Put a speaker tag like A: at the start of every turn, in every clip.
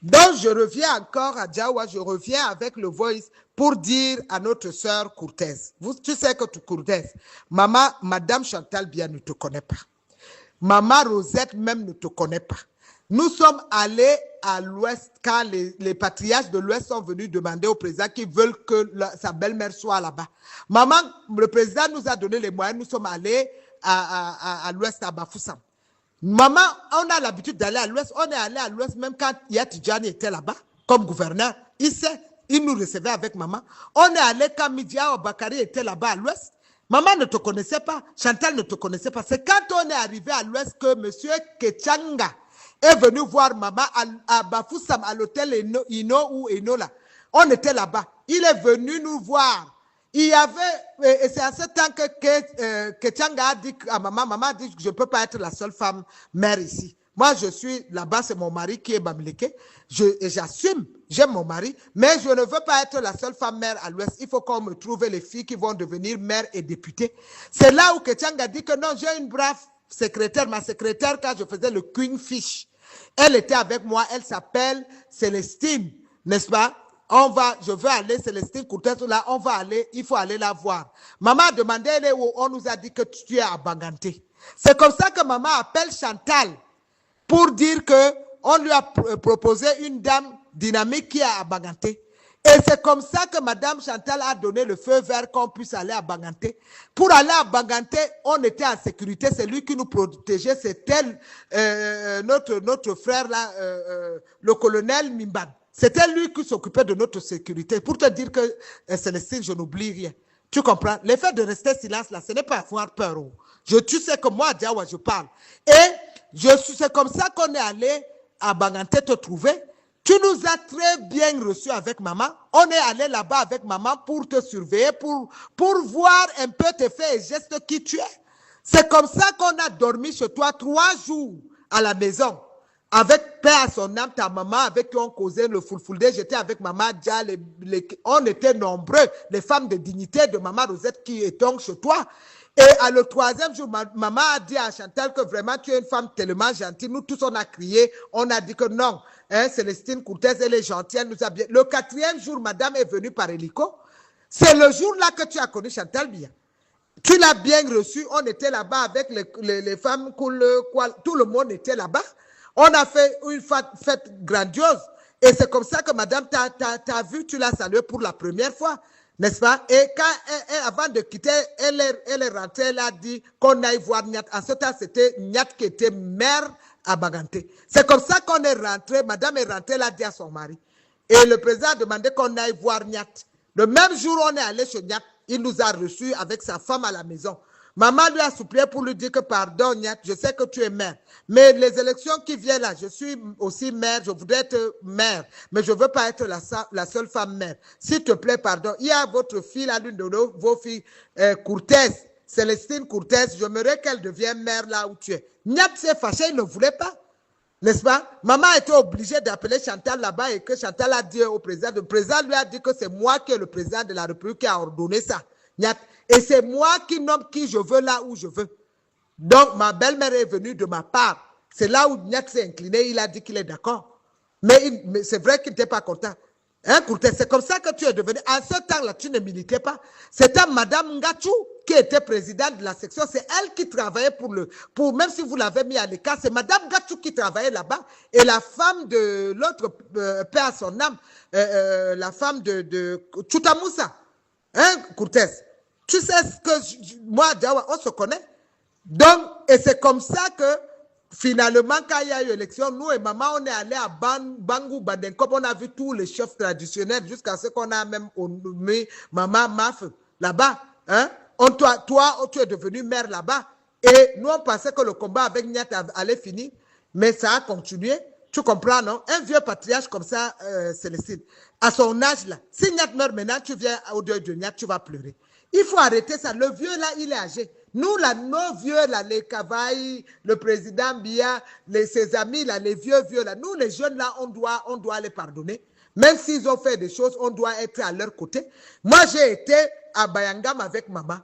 A: Donc, je reviens encore à Djawa, je reviens avec le voice pour dire à notre sœur Courtès. Tu sais que tu Courtès, maman, Madame Chantal Bien ne te connaît pas. Maman Rosette même ne te connaît pas. Nous sommes allés à l'Ouest quand les patriarches de l'Ouest sont venus demander au président qu'ils veulent que sa belle-mère soit là-bas. Maman, le président nous a donné les moyens, nous sommes allés à l'Ouest, à Bafoussam. Maman, on a l'habitude d'aller à l'Ouest. On est allé à l'Ouest même quand Yatidjani était là-bas, comme gouverneur. Il sait, il nous recevait avec maman. On est allé quand Midia Bakari était là-bas à l'Ouest. Maman ne te connaissait pas, Chantal ne te connaissait pas. C'est quand on est arrivé à l'Ouest que M. Kechanga est venu voir maman à Bafoussam, à l'hôtel Ino ou Enola. On était là-bas. Il est venu nous voir. Il y avait, et c'est à ce temps que Tchanga a dit à maman a dit que je ne peux pas être la seule femme mère ici. Moi, je suis là-bas, c'est mon mari qui est Bamileke. Et j'assume, j'aime mon mari, mais je ne veux pas être la seule femme mère à l'Ouest. Il faut qu'on me trouve les filles qui vont devenir mères et députées. C'est là où Tchanga dit que non, j'ai une brave secrétaire. Ma secrétaire, quand je faisais le Queen Fish, elle était avec moi, elle s'appelle Célestine, n'est-ce pas? Je veux aller, Célestine Courtès, là, on va aller, il faut aller la voir. Maman a demandé, on nous a dit que tu es à Banganté. C'est comme ça que maman appelle Chantal pour dire qu'on lui a proposé une dame dynamique qui est à Banganté. Et c'est comme ça que Madame Chantal a donné le feu vert qu'on puisse aller à Banganté. Pour aller à Banganté, on était en sécurité. C'est lui qui nous protégeait. C'était notre frère, là, le colonel Mimban. C'était lui qui s'occupait de notre sécurité. Pour te dire que, Célestine, je n'oublie rien. Tu comprends? L'effet de rester silence, là, ce n'est pas avoir peur. Tu sais que moi, Diawa, je parle. Et c'est comme ça qu'on est allé à Banganté te trouver. Tu nous as très bien reçus avec maman. On est allé là-bas avec maman pour te surveiller, pour voir un peu tes faits et gestes qui tu es. C'est comme ça qu'on a dormi chez toi 3 jours à la maison. Avec paix à son âme, ta maman, avec qui on causait le fulfulde, j'étais avec maman Dia, on était nombreux, les femmes de dignité de maman Rosette qui étaient chez toi. Et à le 3e jour, maman a dit à Chantal que vraiment tu es une femme tellement gentille. Nous tous, on a crié, on a dit que non, hein, Célestine Courtès, elle est gentille, elle nous a bien. Le 4e jour, madame est venue par hélico. C'est le jour-là que tu as connu Chantal bien. Tu l'as bien reçu, on était là-bas avec les femmes, tout le monde était là-bas. On a fait une fête grandiose. Et c'est comme ça que madame t'a vu, tu l'as saluée pour la première fois, n'est-ce pas? Et quand avant de quitter, elle est rentrée, elle a dit qu'on aille voir Nyat. En ce temps, c'était Nyat qui était mère à Baganté. C'est comme ça qu'on est rentré, madame est rentrée, elle a dit à son mari. Et le président a demandé qu'on aille voir Nyat. Le même jour, on est allé chez Nyat. Il nous a reçus avec sa femme à la maison. Maman lui a supplié pour lui dire que pardon, Nyat, je sais que tu es mère. Mais les élections qui viennent là, je suis aussi mère, je voudrais être mère, mais je ne veux pas être la seule femme mère. S'il te plaît, pardon. Il y a votre fille, là, l'une de vos filles, Courtès, Célestine Courtès, j'aimerais qu'elle devienne mère là où tu es. Nyat s'est fâché, il ne voulait pas. N'est-ce pas? Maman était obligée d'appeler Chantal là-bas et que Chantal a dit au président. Le président lui a dit que c'est moi qui est le président de la République qui a ordonné ça. Et c'est moi qui nomme qui je veux là où je veux. Donc, ma belle-mère est venue de ma part. C'est là où Nyat s'est incliné, il a dit qu'il est d'accord. Mais c'est vrai qu'il n'était pas content. Hein, Courtès, c'est comme ça que tu es devenu. En ce temps-là, tu ne militais pas. C'était Madame Ngachou qui était présidente de la section. C'est elle qui travaillait même si vous l'avez mis à l'écart, c'est Madame Ngachou qui travaillait là-bas. Et la femme de l'autre, père à son âme, la femme de Tchoutamoussa. Hein, Courtès? Tu sais ce que moi, Diawa, on se connaît. Donc, et c'est comme ça que finalement, quand il y a eu l'élection, nous et maman, on est allé à Bangou, Badenkop, on a vu tous les chefs traditionnels jusqu'à ce qu'on a même nommé maman Maf là-bas. Hein? Toi, tu es devenu mère là-bas. Et nous, on pensait que le combat avec Nyat allait finir, mais ça a continué. Tu comprends, non? Un vieux patriarche comme ça, Célestine, à son âge là, si Nyat meurt maintenant, tu viens au deuil de Nyat, tu vas pleurer. Il faut arrêter ça. Le vieux là, il est âgé. Nous, là, nos vieux, là, les Kavaï, le président Biya, ses amis, là, les vieux, là, nous, les jeunes, là, on doit les pardonner. Même s'ils ont fait des choses, on doit être à leur côté. Moi, j'ai été à Bayangam avec maman.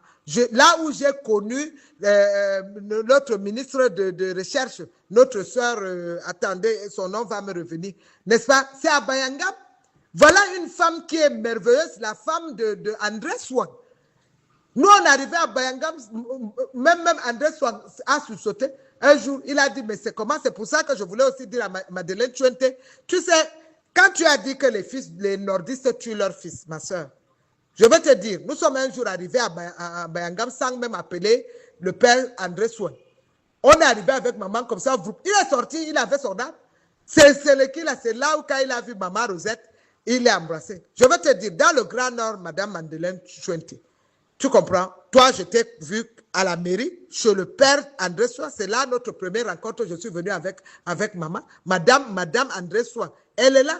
A: Là où j'ai connu notre ministre de Recherche, notre soeur, attendez, son nom va me revenir, n'est-ce pas? C'est à Bayangam. Voilà une femme qui est merveilleuse, la femme de André Swan. Nous, on arrivait à Bayangam, même André Swan a sursauté. Un jour, il a dit, mais c'est comment? C'est pour ça que je voulais aussi dire à Madeleine Chuente, tu sais, quand tu as dit que les nordistes tuent leurs fils, ma soeur, je vais te dire, nous sommes un jour arrivés à Bayangam sans même appeler le père André Swan. On est arrivé avec maman comme ça, il est sorti, il avait son arme. C'est là où quand il a vu maman Rosette, il l'a embrassé. Je vais te dire, dans le Grand Nord, madame Madeleine Chuente, tu comprends? Toi, je t'ai vu à la mairie, chez le père André Soie. C'est là notre première rencontre. Je suis venu avec maman. Madame André Soie, elle est là.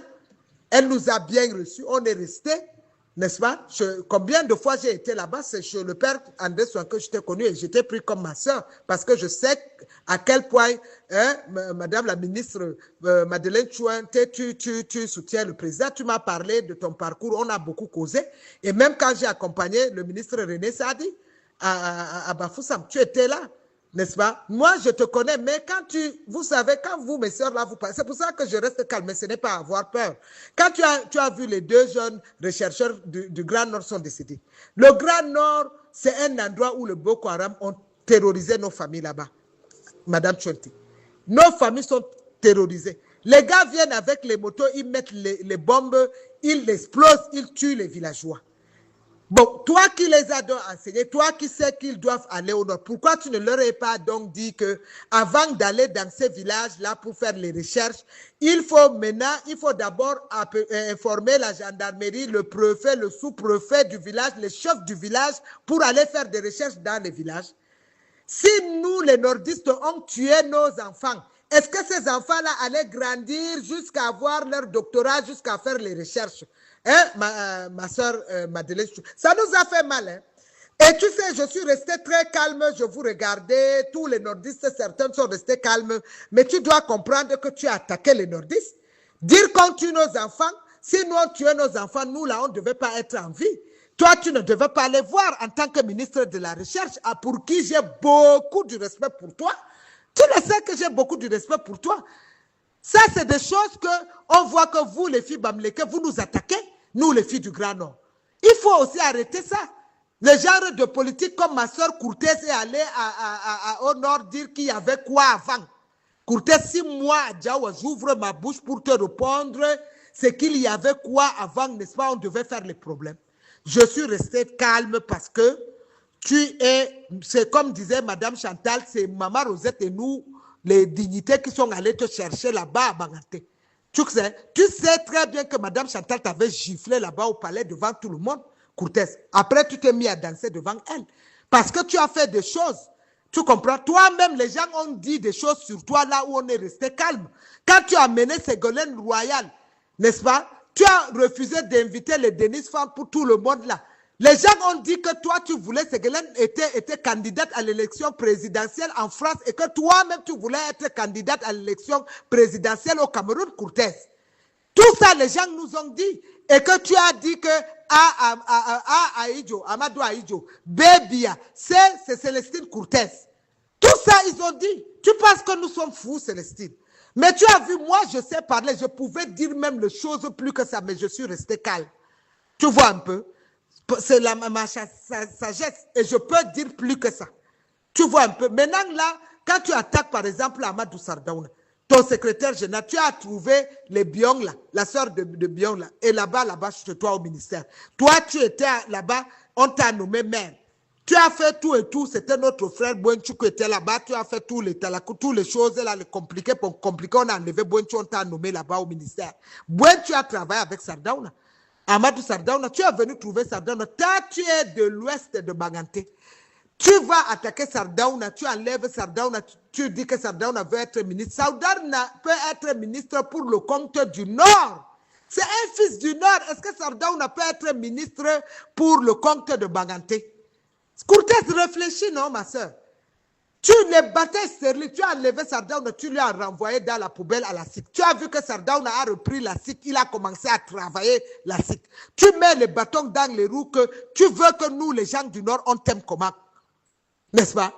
A: Elle nous a bien reçus. On est resté, n'est-ce pas? Combien de fois j'ai été là-bas? C'est chez le père André Soie que je t'ai connu et j'étais pris comme ma soeur parce que je sais à quel point, madame la ministre Madeleine Chouinte, tu soutiens le président. Tu m'as parlé de ton parcours. On a beaucoup causé. Et même quand j'ai accompagné le ministre René Sadi à Bafoussam, tu étais là. N'est-ce pas? Moi, je te connais, mais vous savez, quand vous, mes soeurs, là, vous parlez, c'est pour ça que je reste calme, mais ce n'est pas avoir peur. Quand tu as vu les deux jeunes chercheurs du Grand Nord sont décédés. Le Grand Nord, c'est un endroit où le Boko Haram ont terrorisé nos familles là-bas. Madame Chonti. Nos familles sont terrorisées. Les gars viennent avec les motos, ils mettent les bombes, ils explosent, ils tuent les villageois. Bon, toi qui les as donc enseignés, toi qui sais qu'ils doivent aller au nord, pourquoi tu ne leur as pas donc dit que avant d'aller dans ces villages-là pour faire les recherches, il faut d'abord informer la gendarmerie, le préfet, le sous-préfet du village, les chefs du village pour aller faire des recherches dans les villages. Si nous, les nordistes, on tué nos enfants, est-ce que ces enfants-là allaient grandir jusqu'à avoir leur doctorat, jusqu'à faire les recherches? Hein, ma soeur Madeleine, ça nous a fait mal. Hein? Et tu sais, je suis restée très calme, je vous regardais, tous les nordistes, certains sont restés calmes, mais tu dois comprendre que tu as attaqué les nordistes. Dire qu'on tue nos enfants, si nous on tuait nos enfants, nous là, on ne devait pas être en vie. Toi, tu ne devais pas les voir en tant que ministre de la Recherche, pour qui j'ai beaucoup de respect pour toi. Tu le sais que j'ai beaucoup de respect pour toi. Ça, c'est des choses qu'on voit que vous, les filles Bamleke, vous nous attaquez, nous, les filles du Grand Nord. Il faut aussi arrêter ça. Le genre de politique comme ma soeur Courtez est allée au Nord dire qu'il y avait quoi avant. Courtez, 6 mois à Djawa, j'ouvre ma bouche pour te répondre, c'est qu'il y avait quoi avant, n'est-ce pas, on devait faire les problèmes. Je suis restée calme parce que c'est comme disait Madame Chantal, c'est Maman Rosette et nous, les dignités qui sont allés te chercher là-bas à Banganté. Tu sais très bien que Madame Chantal t'avait giflé là-bas au palais devant tout le monde, Courtez. Après, tu t'es mis à danser devant elle. Parce que tu as fait des choses. Tu comprends? Toi-même, les gens ont dit des choses sur toi là où on est resté calme. Quand tu as mené Ségolène Royal, n'est-ce pas? Tu as refusé d'inviter les Denis Fan pour tout le monde là. Les gens ont dit que toi, tu voulais, Ségolène était candidate à l'élection présidentielle en France et que toi-même, tu voulais être candidate à l'élection présidentielle au Cameroun, Courtez. Tout ça, les gens nous ont dit. Et que tu as dit que Amadou Aïdjo, Bébia, c'est Célestine Courtez. Tout ça, ils ont dit. Tu penses que nous sommes fous, Célestine? Mais tu as vu, moi, je sais parler. Je pouvais dire même les choses plus que ça, mais je suis resté calme. Tu vois un peu? C'est ma sagesse. Et je peux dire plus que ça. Tu vois un peu? Maintenant, là, quand tu attaques, par exemple, Amadou Sardaouna, ton secrétaire général, tu as trouvé les Biong là, la sœur de Biong là, et là-bas, chez toi au ministère. Toi, tu étais là-bas, on t'a nommé maire. Tu as fait tout et tout, c'était notre frère Bouenchou qui était là-bas, tu as fait toutes les choses là, les compliquées, pour compliquer, on a enlevé Bouenchou, on t'a nommé là-bas au ministère. Bouenchou a travaillé avec Sardaouna. Amadou Sardaouna, tu es venu trouver Sardaouna. Toi, tu es de l'ouest de Baganté. Tu vas attaquer Sardaouna, tu enlèves Sardaouna, tu dis que Sardaouna veut être ministre. Sardaouna peut être ministre pour le compte du Nord. C'est un fils du Nord. Est-ce que Sardaouna peut être ministre pour le compte de Baganté? Courtez, réfléchis, non, ma soeur? Tu les battais stériles, tu as enlevé Sardauna, tu lui as renvoyé dans la poubelle à la SIC. Tu as vu que Sardauna a repris la SIC, il a commencé à travailler la SIC. Tu mets les bâtons dans les roues que tu veux que nous, les gens du Nord, on t'aime comment? N'est-ce pas?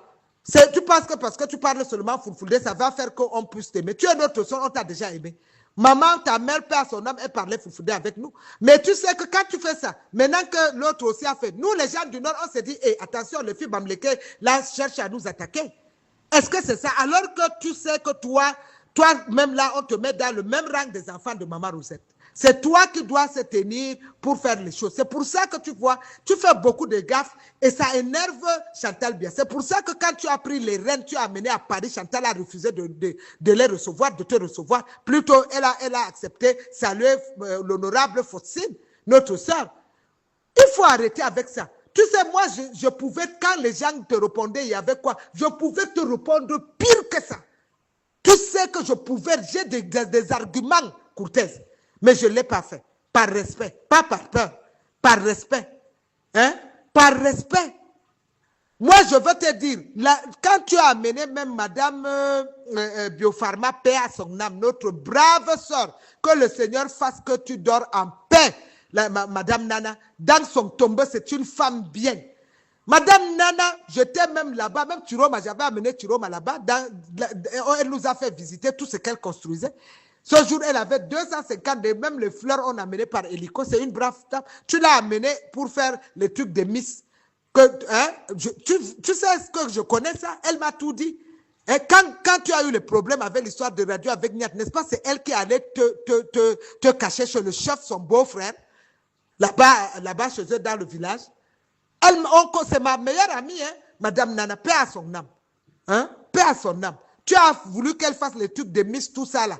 A: Tu penses que parce que tu parles seulement Fulfulde, ça va faire qu'on puisse t'aimer. Tu es notre son, on t'a déjà aimé. Maman, ta mère, père, son âme, elle parlait Fulfulde avec nous. Mais tu sais que quand tu fais ça, maintenant que l'autre aussi a fait, nous, les gens du Nord, on s'est dit, hey, attention, le fils Bamleke, là, cherche à nous attaquer. Est-ce que c'est ça? Alors que tu sais que toi-même là, on te met dans le même rang des enfants de Maman Rosette. C'est toi qui dois se tenir pour faire les choses. C'est pour ça que tu vois, tu fais beaucoup de gaffes et ça énerve Chantal bien. C'est pour ça que quand tu as pris les rênes, tu as amené à Paris, Chantal a refusé de les recevoir, de te recevoir. Plutôt, elle a accepté saluer l'honorable Faustine, notre sœur. Il faut arrêter avec ça. Tu sais, moi, je pouvais, quand les gens te répondaient, il y avait quoi? Je pouvais te répondre pire que ça. Tu sais que je pouvais, j'ai des arguments, Cortez. Mais je ne l'ai pas fait. Par respect. Pas par peur. Par respect. Hein? Par respect. Moi, je veux te dire, quand tu as amené même Madame Biopharma, paix à son âme, notre brave sœur, que le Seigneur fasse que tu dors en paix, Madame Nana, dans son tombeau, c'est une femme bien. Madame Nana, j'étais même là-bas, même Chiroma, j'avais amené Chiroma là-bas, elle nous a fait visiter tout ce qu'elle construisait. Ce jour, elle avait 250, même les fleurs, on a amené par hélico. C'est une brave dame. Tu l'as amené pour faire les trucs de Miss. Tu sais ce que je connais ça? Elle m'a tout dit. Et quand tu as eu le problème avec l'histoire de radio avec Niat, n'est-ce pas? C'est elle qui allait te cacher chez le chef, son beau-frère, là-bas chez eux dans le village. C'est ma meilleure amie, hein? Madame Nana, paix à son âme. Hein? Paix à son âme. Tu as voulu qu'elle fasse les trucs de Miss, tout ça là.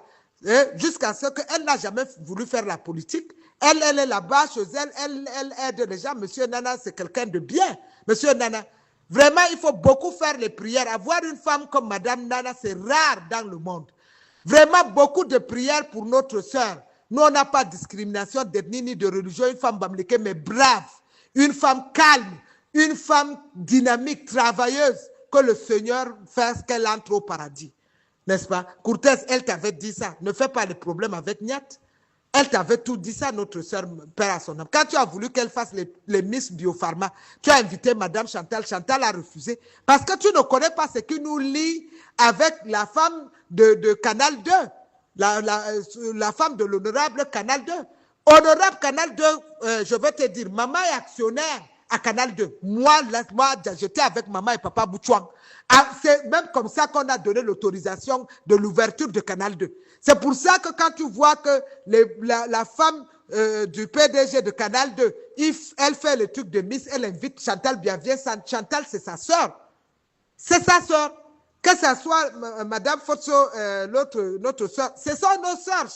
A: Jusqu'à ce qu'elle n'a jamais voulu faire la politique. Elle est là-bas chez elle aide les gens. Monsieur Nana, c'est quelqu'un de bien. Monsieur Nana, vraiment, il faut beaucoup faire les prières. Avoir une femme comme Madame Nana, c'est rare dans le monde. Vraiment, beaucoup de prières pour notre sœur. Nous, on n'a pas de discrimination d'ethnie ni de religion. Une femme bamléké, mais brave. Une femme calme. Une femme dynamique, travailleuse. Que le Seigneur fasse qu'elle entre au paradis. N'est-ce pas? Cortez, elle t'avait dit ça. Ne fais pas de problème avec Niat. Elle t'avait tout dit ça, notre soeur, père à son âme. Quand tu as voulu qu'elle fasse les Miss Biopharma, tu as invité Madame Chantal. Chantal a refusé. Parce que tu ne connais pas ce qui nous lie avec la femme de Canal 2. La femme de l'honorable Canal 2. Honorable Canal 2, je vais te dire, maman est actionnaire à Canal 2. Moi j'étais avec maman et papa Boutchouang. C'est même comme ça qu'on a donné l'autorisation de l'ouverture de Canal 2. C'est pour ça que quand tu vois que la femme du PDG de Canal 2, elle fait le truc de Miss, elle invite Chantal Bienvient. Chantal, c'est sa sœur. C'est sa sœur. Que ce soit Madame Fotso, notre sœur, ce sont nos sœurs.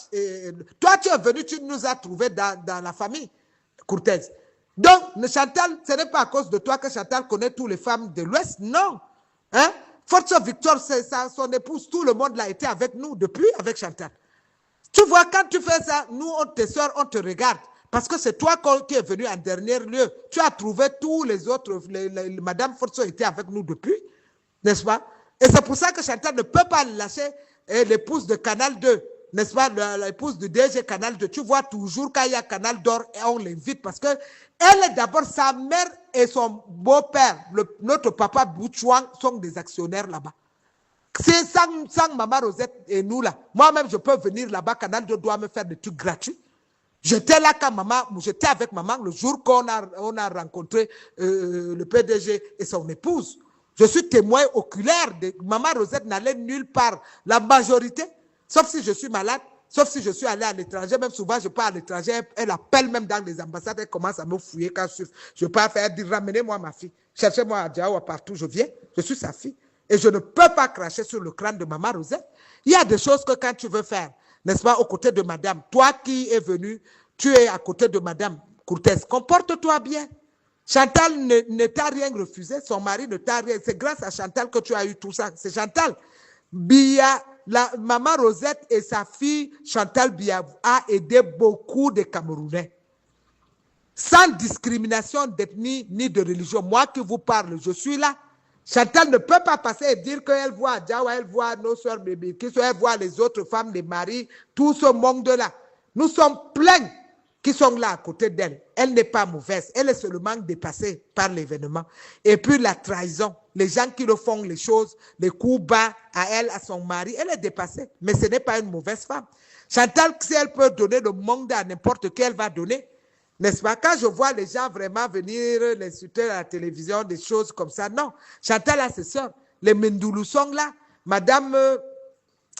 A: Toi, tu es venu, tu nous as trouvés dans la famille, Cortez. Donc, Chantal, ce n'est pas à cause de toi que Chantal connaît toutes les femmes de l'Ouest, non. Hein? Fotso Victor, c'est son épouse, tout le monde l'a été avec nous depuis, avec Chantal. Tu vois, quand tu fais ça, nous, tes sœurs, on te regarde. Parce que c'est toi qui es venu en dernier lieu. Tu as trouvé tous les autres, Madame Fotso était avec nous depuis, n'est-ce pas? Et c'est pour ça que Chantal ne peut pas lâcher l'épouse de Canal 2, n'est-ce pas, l'épouse du DG Canal 2. Tu vois toujours quand il y a Canal d'Or, on l'invite parce que elle est d'abord sa mère et son beau-père, notre papa Boutchouang, sont des actionnaires là-bas. C'est sans Maman Rosette et nous là. Moi-même, je peux venir là-bas, Canal 2 doit me faire des trucs gratuits. J'étais là quand j'étais avec maman le jour qu'on a rencontré le PDG et son épouse. Je suis témoin oculaire de Maman Rosette n'allait nulle part. La majorité, sauf si je suis malade, sauf si je suis allé à l'étranger, même souvent je pars à l'étranger, elle appelle même dans les ambassades, elle commence à me fouiller quand je pars faire dire ramenez-moi ma fille, cherchez-moi à Diaoua partout, je viens, je suis sa fille. Et je ne peux pas cracher sur le crâne de Maman Rosette. Il y a des choses que quand tu veux faire, n'est-ce pas, aux côtés de madame, toi qui es venu, tu es à côté de madame Cortez, comporte-toi bien. Chantal ne t'a rien refusé, son mari ne t'a rien. C'est grâce à Chantal que tu as eu tout ça. C'est Chantal. Maman Rosette et sa fille Chantal Bia a aidé beaucoup de Camerounais. Sans discrimination d'ethnie ni de religion. Moi qui vous parle, je suis là. Chantal ne peut pas passer et dire qu'elle voit Adjawa, elle voit nos soeurs bébés, elle voit les autres femmes, les maris, tout ce monde-là. Nous sommes pleins qui sont là à côté d'elle. Elle n'est pas mauvaise, elle est seulement dépassée par l'événement. Et puis la trahison, les gens qui le font les choses, les coups bas à elle, à son mari, elle est dépassée. Mais ce n'est pas une mauvaise femme. Chantal, si elle peut donner le monde à n'importe qui, elle va donner. N'est-ce pas? Quand je vois les gens vraiment venir l'insulter à la télévision, des choses comme ça, non. Chantal a ses soeurs. Les Mendoulou sont là. Madame,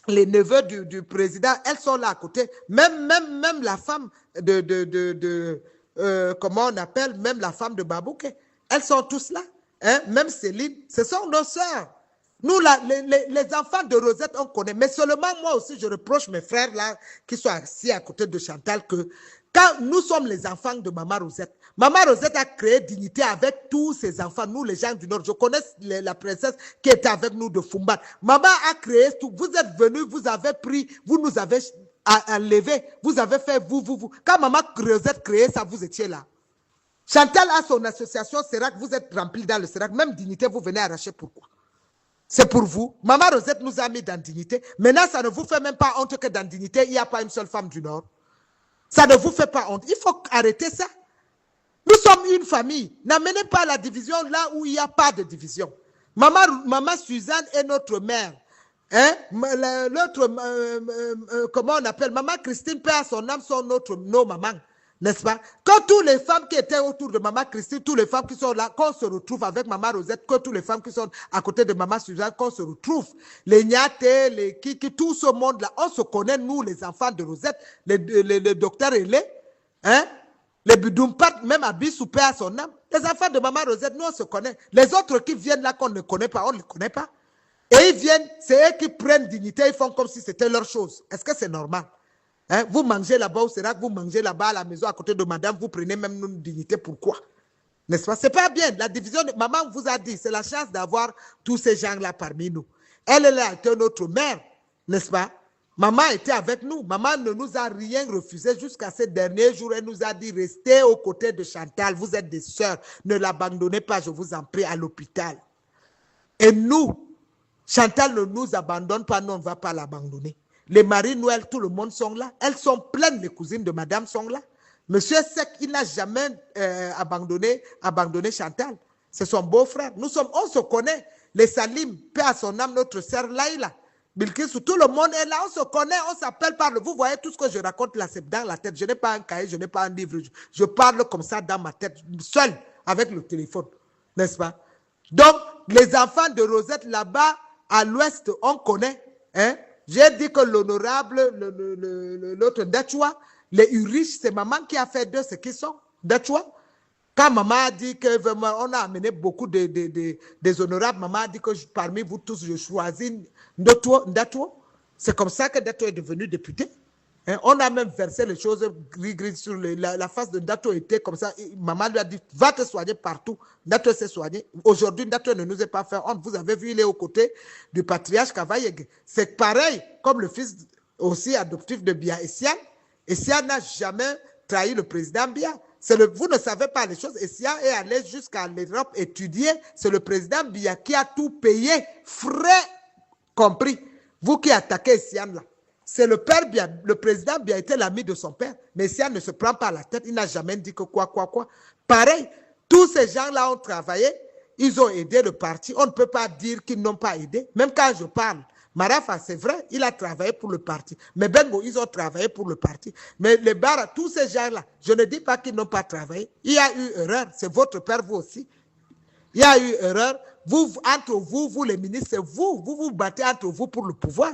A: les neveux du président, elles sont là à côté. Même la femme comment on appelle, même la femme de Babouké, elles sont tous là. Hein? Même Céline, ce sont nos soeurs. Nous, là, les enfants de Rosette, on connaît. Mais seulement moi aussi, je reproche mes frères là, qui sont assis à côté de Chantal, que quand nous sommes les enfants de Maman Rosette, Maman Rosette a créé Dignité avec tous ses enfants, nous les gens du Nord. Je connais la princesse qui était avec nous de Fumbat. Maman a créé tout. Vous êtes venus, vous avez pris, vous nous avez enlevé, vous avez fait vous. Quand Maman Rosette créait ça, vous étiez là. Chantal a son association Serac, vous êtes remplis dans le Serac. Même Dignité, vous venez arracher. Pourquoi? C'est pour vous. Maman Rosette nous a mis dans Dignité. Maintenant, ça ne vous fait même pas honte que dans Dignité, il n'y a pas une seule femme du Nord. Ça ne vous fait pas honte. Il faut arrêter ça. Nous sommes une famille. N'amenez pas la division là où il n'y a pas de division. Maman Suzanne est notre mère. Hein? Comment on appelle? Maman Christine, paix à son âme, sont nos mamans. N'est-ce pas? Que toutes les femmes qui étaient autour de Maman Christine, toutes les femmes qui sont là, qu'on se retrouve avec Maman Rosette, que toutes les femmes qui sont à côté de Maman Suzanne, qu'on se retrouve. Les Niaté, les Kiki, tout ce monde-là, on se connaît, nous, les enfants de Rosette, les docteurs Elé, hein? Les Bidumpat, même à Bissoupé à son âme. Les enfants de Maman Rosette, nous, on se connaît. Les autres qui viennent là, qu'on ne connaît pas, on ne les connaît pas. Et ils viennent, c'est eux qui prennent dignité, ils font comme si c'était leur chose. Est-ce que c'est normal? Hein? Vous mangez là-bas au Sérac, vous mangez là-bas à la maison à côté de madame, vous prenez même une dignité. Pourquoi? N'est-ce pas? C'est pas bien. La division, maman vous a dit, c'est la chance d'avoir tous ces gens-là parmi nous. Elle a été notre mère, n'est-ce pas? Maman était avec nous. Maman ne nous a rien refusé jusqu'à ces derniers jours. Elle nous a dit, restez aux côtés de Chantal. Vous êtes des sœurs. Ne l'abandonnez pas, je vous en prie, à l'hôpital. Et nous, Chantal ne nous abandonne pas, nous, on ne va pas l'abandonner. Les maris Noël, tout le monde sont là. Elles sont pleines, les cousines de madame sont là. Monsieur Sek, il n'a jamais abandonné Chantal. C'est son beau-frère. On se connaît. Les Salim, paix à son âme, notre sœur Laïla. Bilkis, tout le monde est là, on se connaît, on s'appelle par le... Vous voyez tout ce que je raconte là, c'est dans la tête. Je n'ai pas un cahier, je n'ai pas un livre. Je parle comme ça dans ma tête, seul, avec le téléphone. N'est-ce pas? Donc, les enfants de Rosette là-bas, à l'ouest, on connaît. Hein? J'ai dit que l'honorable, l'autre Ndachua, les Urish, c'est maman qui a fait d'eux ce qu'ils sont. Ndachua. Quand maman a dit qu'on a amené beaucoup des honorables, maman a dit que parmi vous tous, je choisis Ndachua. C'est comme ça que Ndachua est devenu député. Hein? On a même versé les choses gris sur la face de Ndachua était comme ça. Maman lui a dit, va te soigner partout. Ndachua s'est soigné. Aujourd'hui, Ndachua ne nous est pas fait honte. Vous avez vu, il est aux côtés du patriarche Kavayeg. C'est pareil, comme le fils aussi adoptif de Bia Essian. Essian n'a jamais trahi le président Bia. Vous ne savez pas les choses. Essian est allé jusqu'à l'Europe étudier. C'est le président Bia qui a tout payé, frais compris. Vous qui attaquez Essian là. C'est le père Bia, le président Bia était l'ami de son père. Mais Essian ne se prend pas la tête. Il n'a jamais dit que quoi. Pareil, tous ces gens-là ont travaillé. Ils ont aidé le parti. On ne peut pas dire qu'ils n'ont pas aidé. Même quand je parle, Marafa, c'est vrai, il a travaillé pour le parti. Mais Bengo, ils ont travaillé pour le parti. Mais les Bara, tous ces gens-là, je ne dis pas qu'ils n'ont pas travaillé. Il y a eu erreur. C'est votre père, vous aussi. Il y a eu erreur. Vous, entre vous les ministres, c'est vous battez entre vous pour le pouvoir.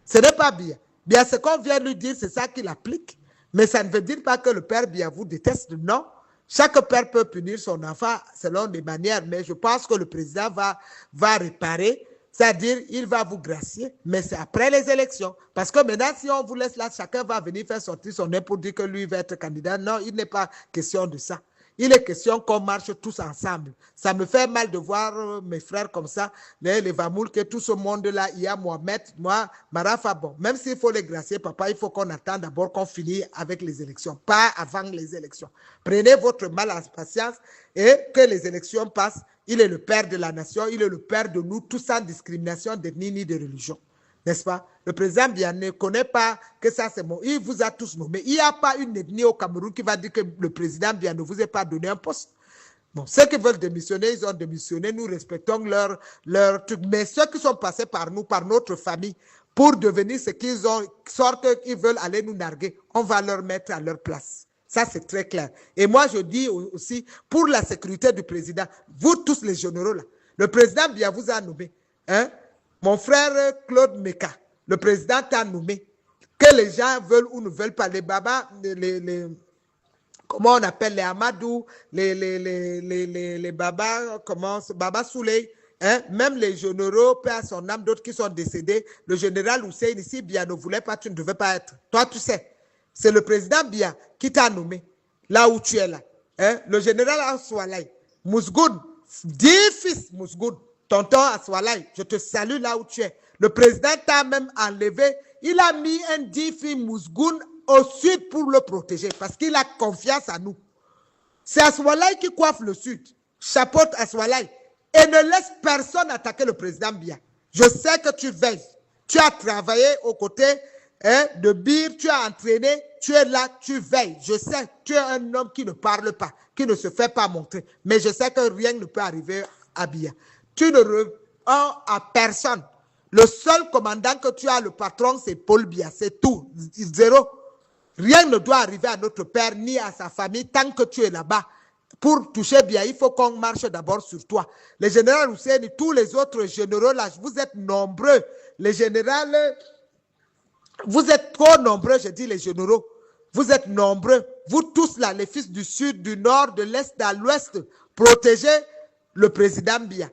A: Ce n'est pas bien. Bien, ce qu'on vient lui dire, c'est ça qu'il applique. Mais ça ne veut dire pas que le père bien vous déteste. Non. Chaque père peut punir son enfant selon des manières. Mais je pense que le président va réparer. C'est-à-dire, il va vous gracier, mais c'est après les élections. Parce que maintenant, si on vous laisse là, chacun va venir faire sortir son nez pour dire que lui va être candidat. Non, il n'est pas question de ça. Il est question qu'on marche tous ensemble. Ça me fait mal de voir mes frères comme ça, les Vamoul, que tout ce monde-là, il y a Mohamed, moi, Marafa, bon, même s'il faut les gracier, papa, il faut qu'on attende d'abord qu'on finisse avec les élections, pas avant les élections. Prenez votre mal en patience et que les élections passent. Il est le père de la nation, il est le père de nous, tous sans discrimination d'ethnie ni de religion. N'est-ce pas? Le président Biya ne connaît pas que ça c'est bon. Il vous a tous nommé. Il n'y a pas une ethnie au Cameroun qui va dire que le président Biya ne vous a pas donné un poste. Bon, ceux qui veulent démissionner, ils ont démissionné. Nous respectons leur truc. Mais ceux qui sont passés par nous, par notre famille, pour devenir ce qu'ils ont, sorte qu'ils veulent aller nous narguer, on va leur mettre à leur place. Ça, c'est très clair. Et moi, je dis aussi, pour la sécurité du président, vous tous les généraux là, le président Biya vous a nommé. Hein? Mon frère Claude Meka, le président t'a nommé. Que les gens veulent ou ne veulent pas, les babas, comment on appelle les Amadou, les babas, comment, Baba Souley, hein? Même les généraux, paix à son âme, d'autres qui sont décédés. Le général Hussein ici, Biya ne voulait pas, tu ne devais pas être. Toi, tu sais, c'est le président Biya qui t'a nommé, là où tu es là. Hein? Le général Aswalay, Mousgoud, 10 fils Mousgoud. Tonton Aswalay, je te salue là où tu es. Le président t'a même enlevé. Il a mis un Difi Mousgoun au sud pour le protéger parce qu'il a confiance en nous. C'est Aswalay qui coiffe le sud. Chapeaute Aswalay. Et ne laisse personne attaquer le président Biya. Je sais que tu veilles. Tu as travaillé aux côtés de Bir, tu as entraîné, tu es là, tu veilles. Je sais, tu es un homme qui ne parle pas, qui ne se fait pas montrer. Mais je sais que rien ne peut arriver à Biya. Tu ne rends à personne. Le seul commandant que tu as, le patron, c'est Paul Biya. C'est tout. Zéro. Rien ne doit arriver à notre père ni à sa famille tant que tu es là-bas. Pour toucher Biya, il faut qu'on marche d'abord sur toi. Les généraux Hussein et tous les autres généraux, là, vous êtes nombreux. Les généraux, vous êtes trop nombreux, je dis les généraux. Vous êtes nombreux. Vous tous là, les fils du sud, du nord, de l'est, à l'ouest, protégez le président Biya.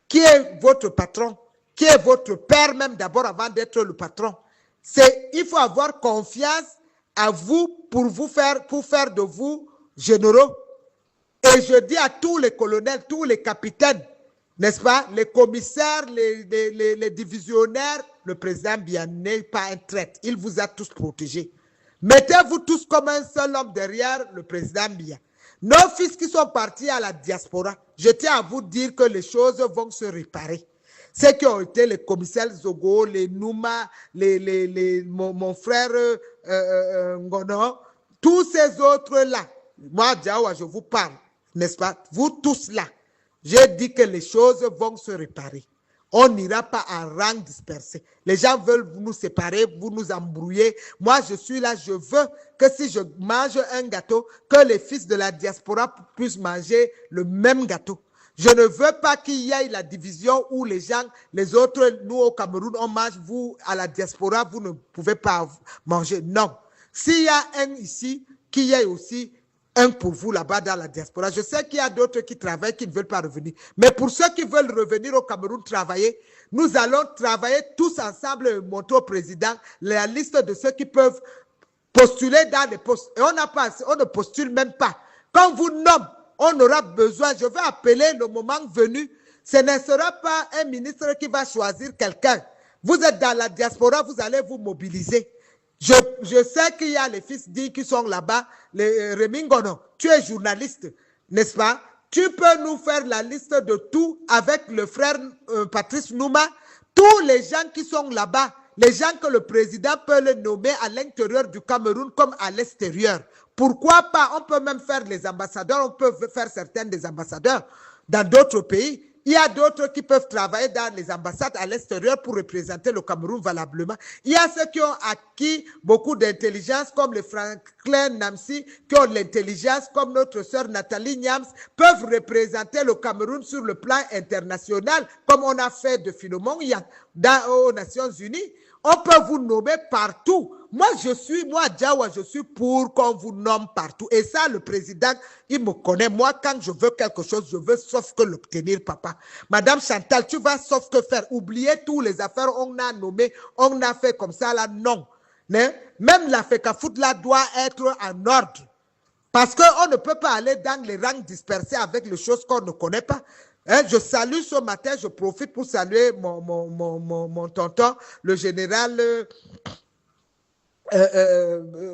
A: Qui est votre patron? Qui est votre père même d'abord avant d'être le patron? Il faut avoir confiance à vous pour faire de vous généraux. Et je dis à tous les colonels, tous les capitaines, n'est-ce pas, les commissaires, les divisionnaires, le président Biya n'est pas un traître. Il vous a tous protégés. Mettez-vous tous comme un seul homme derrière le président Biya. Nos fils qui sont partis à la diaspora, je tiens à vous dire que les choses vont se réparer. Ceux qui ont été les commissaires Zogo, les Nouma, mon frère Ngono, tous ces autres-là, moi, Diawa, je vous parle, n'est-ce pas? Vous tous là, j'ai dit que les choses vont se réparer. On n'ira pas en rang dispersé. Les gens veulent nous séparer, vous nous embrouiller. Moi, je suis là, je veux que si je mange un gâteau, que les fils de la diaspora puissent manger le même gâteau. Je ne veux pas qu'il y ait la division où les gens, les autres, nous au Cameroun, on mange, vous à la diaspora, vous ne pouvez pas manger. Non. S'il y a un ici, qu'il y ait aussi un pour vous là-bas dans la diaspora. Je sais qu'il y a d'autres qui travaillent, qui ne veulent pas revenir. Mais pour ceux qui veulent revenir au Cameroun travailler, nous allons travailler tous ensemble et montrer au président la liste de ceux qui peuvent postuler dans des postes. Et on ne postule même pas. Quand vous nomme, on aura besoin, je vais appeler le moment venu, ce ne sera pas un ministre qui va choisir quelqu'un. Vous êtes dans la diaspora, vous allez vous mobiliser. Je sais qu'il y a les fils dits qui sont là-bas, les Rémi Ngono, tu es journaliste, n'est-ce pas? Tu peux nous faire la liste de tout avec le frère Patrice Nouma, tous les gens qui sont là-bas, les gens que le président peut le nommer à l'intérieur du Cameroun comme à l'extérieur. Pourquoi pas? On peut même faire les ambassadeurs, on peut faire certains des ambassadeurs dans d'autres pays. Il y a d'autres qui peuvent travailler dans les ambassades à l'extérieur pour représenter le Cameroun valablement. Il y a ceux qui ont acquis beaucoup d'intelligence, comme les Franklin Namsi, qui ont l'intelligence, comme notre sœur Nathalie Niams, peuvent représenter le Cameroun sur le plan international, comme on a fait de Philemon aux Nations Unies. On peut vous nommer partout. Moi, Diawa, je suis pour qu'on vous nomme partout. Et ça, le président, il me connaît. Moi, quand je veux quelque chose, je veux sauf que l'obtenir, papa. Madame Chantal, tu vas sauf que faire. Oubliez tous les affaires, on a nommé, on a fait comme ça, là, non. Même la FECAFOOT, là, doit être en ordre. Parce qu'on ne peut pas aller dans les rangs dispersés avec les choses qu'on ne connaît pas. Hein, je salue ce matin, je profite pour saluer mon tonton, le général,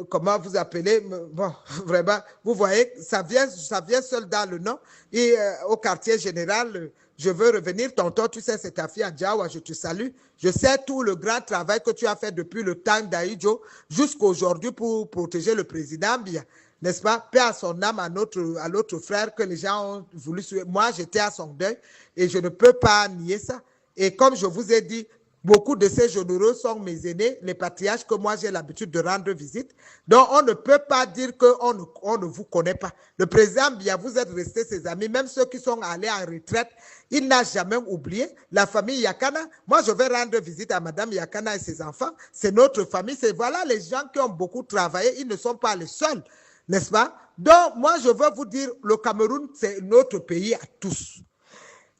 A: comment vous appelez, bon, vraiment, vous voyez, ça vient seul dans le nom. Et au quartier général, je veux revenir, tonton, tu sais, c'est ta fille Adjawa, je te salue. Je sais tout le grand travail que tu as fait depuis le temps d'Aïdjo jusqu'à aujourd'hui pour protéger le président Biya. N'est-ce pas? Paix à son âme, à l'autre frère que les gens ont voulu suivre. Moi, j'étais à son deuil et je ne peux pas nier ça. Et comme je vous ai dit, beaucoup de ces généraux sont mes aînés, les patriarches que moi j'ai l'habitude de rendre visite. Donc, on ne peut pas dire qu'on ne vous connaît pas. Le président Biya, vous êtes restés ses amis, même ceux qui sont allés en retraite, il n'a jamais oublié. La famille Yakana, moi je vais rendre visite à Madame Yakana et ses enfants. C'est notre famille. Voilà les gens qui ont beaucoup travaillé. Ils ne sont pas les seuls. N'est-ce pas? Donc, moi, je veux vous dire, le Cameroun, c'est notre pays à tous.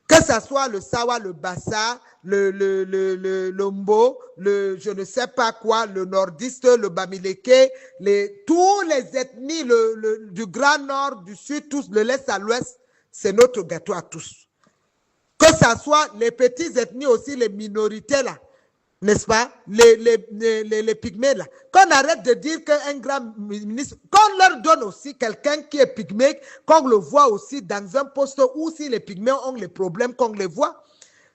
A: Que ce soit le Sawa, le Bassa, le Mbo, je ne sais pas quoi, le nordiste, le Bamileke, tous les ethnies du Grand Nord, du Sud, tous, de l'Est à l'Ouest, c'est notre gâteau à tous. Que ce soit les petites ethnies aussi, les minorités là, n'est-ce pas, les pygmées là. Qu'on arrête de dire qu'un grand ministre, qu'on leur donne aussi quelqu'un qui est pygmée, qu'on le voit aussi dans un poste où si les pygmées ont les problèmes, qu'on les voit.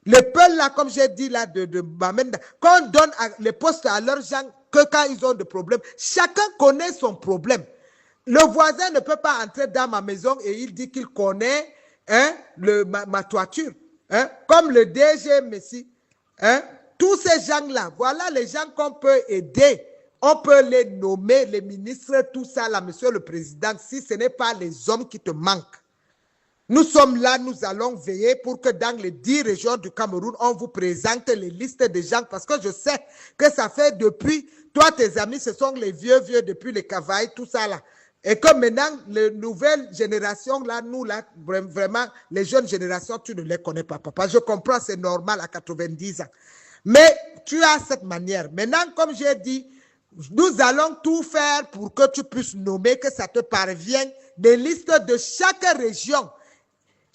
A: Les peuls là, comme j'ai dit là de Bamenda, qu'on donne les postes à leurs gens que quand ils ont des problèmes. Chacun connaît son problème. Le voisin ne peut pas entrer dans ma maison et il dit qu'il connaît hein, ma toiture. Hein, comme le DG Messi. Hein, tous ces gens-là, voilà les gens qu'on peut aider. On peut les nommer, les ministres, tout ça là, monsieur le président, si ce n'est pas les hommes qui te manquent. Nous sommes là, nous allons veiller pour que dans les 10 régions du Cameroun, on vous présente les listes des gens, parce que je sais que ça fait depuis, toi, tes amis, ce sont les vieux, depuis les Cavailles, tout ça là. Et que maintenant, les nouvelles générations, là, nous, là, vraiment, les jeunes générations, tu ne les connais pas, papa. Je comprends, c'est normal à 90 ans. Mais tu as cette manière. Maintenant, comme j'ai dit, nous allons tout faire pour que tu puisses nommer, que ça te parvienne, des listes de chaque région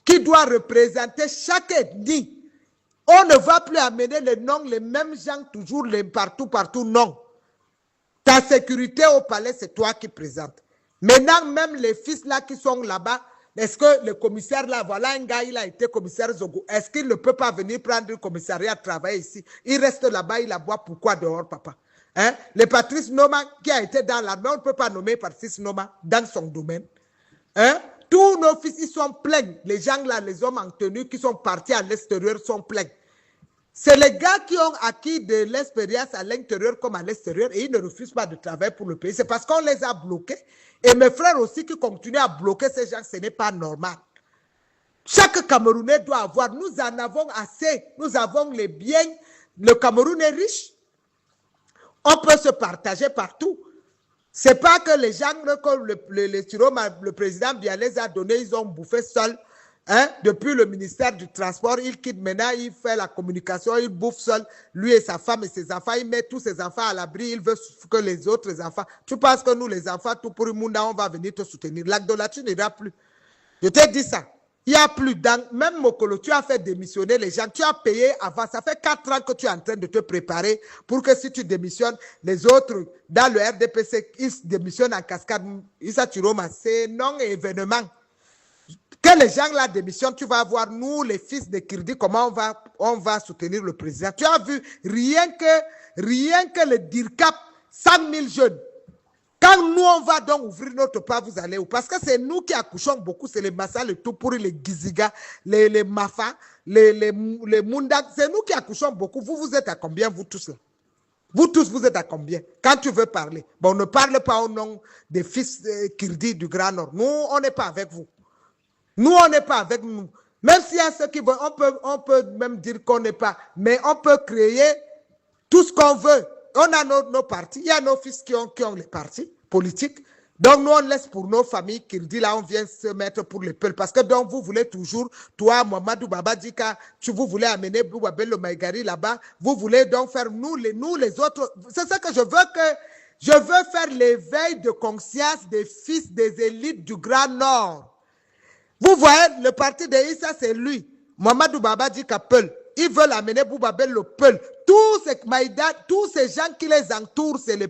A: qui doit représenter chaque ethnie. On ne va plus amener les noms, les mêmes gens, toujours partout, non. Ta sécurité au palais, c'est toi qui présentes. Maintenant, même les fils là qui sont là-bas, est-ce que le commissaire là, voilà un gars, il a été commissaire Zogo, est-ce qu'il ne peut pas venir prendre le commissariat, travailler ici? Il reste là-bas, il aboie, pourquoi dehors, papa? Hein? Le Patrice Noma qui a été dans l'armée, on ne peut pas nommer Patrice Noma dans son domaine. Hein? Tous nos fils, ils sont pleins. Les gens là, les hommes en tenue qui sont partis à l'extérieur sont pleins. C'est les gars qui ont acquis de l'expérience à l'intérieur comme à l'extérieur et ils ne refusent pas de travailler pour le pays. C'est parce qu'on les a bloqués. Et mes frères aussi qui continuent à bloquer ces gens, ce n'est pas normal. Chaque Camerounais doit avoir, nous en avons assez, nous avons les biens. Le Cameroun est riche. On peut se partager partout. Ce n'est pas que les gens, comme le président Biya les a donnés, ils ont bouffé seuls. Hein? Depuis le ministère du Transport, il quitte maintenant, il fait la communication, il bouffe seul, lui et sa femme et ses enfants, il met tous ses enfants à l'abri, il veut que les autres enfants. Tu penses que nous, les enfants, tout pour le monde, on va venir te soutenir. L'Agdolature n'ira plus. Je t'ai dit ça. Il n'y a plus. Même Mokolo, tu as fait démissionner les gens. Tu as payé avant. Ça fait 4 ans que tu es en train de te préparer pour que si tu démissionnes, les autres, dans le RDPC, ils démissionnent en cascade. C'est non-événement. Que les gens là démissionnent, tu vas voir, nous, les fils de Kirdi, comment on va soutenir le président. Tu as vu, rien que le DIRCAP, 100 000 jeunes. Quand nous, on va donc ouvrir notre pas, vous allez où? Parce que c'est nous qui accouchons beaucoup, c'est les Massa, les Tupuri, les Giziga, les Mafa, les Mundak, c'est nous qui accouchons beaucoup. Vous êtes à combien, vous tous là? Vous tous, vous êtes à combien? Quand tu veux parler. Bon, on ne parle pas au nom des fils Kirdi du Grand Nord. Nous, on n'est pas avec vous. Nous, on n'est pas avec nous. Même s'il y a ceux qui veulent, on peut même dire qu'on n'est pas. Mais on peut créer tout ce qu'on veut. On a nos partis. Il y a nos fils qui ont les partis politiques. Donc, nous, on laisse pour nos familles qu'il dit là, on vient se mettre pour les peuples. Parce que donc, vous voulez toujours, toi, Mamadou Babadika, vous voulez amener Boubabel le Maïgari là-bas. Vous voulez donc faire nous les autres. C'est ça que je veux faire l'éveil de conscience des fils des élites du Grand Nord. Vous voyez, le parti de Issa, c'est lui. Mamadou Baba dit qu'Apple, ils veulent amener Boubabel le Peul. Tous ces Maïda, tous ces gens qui les entourent, c'est les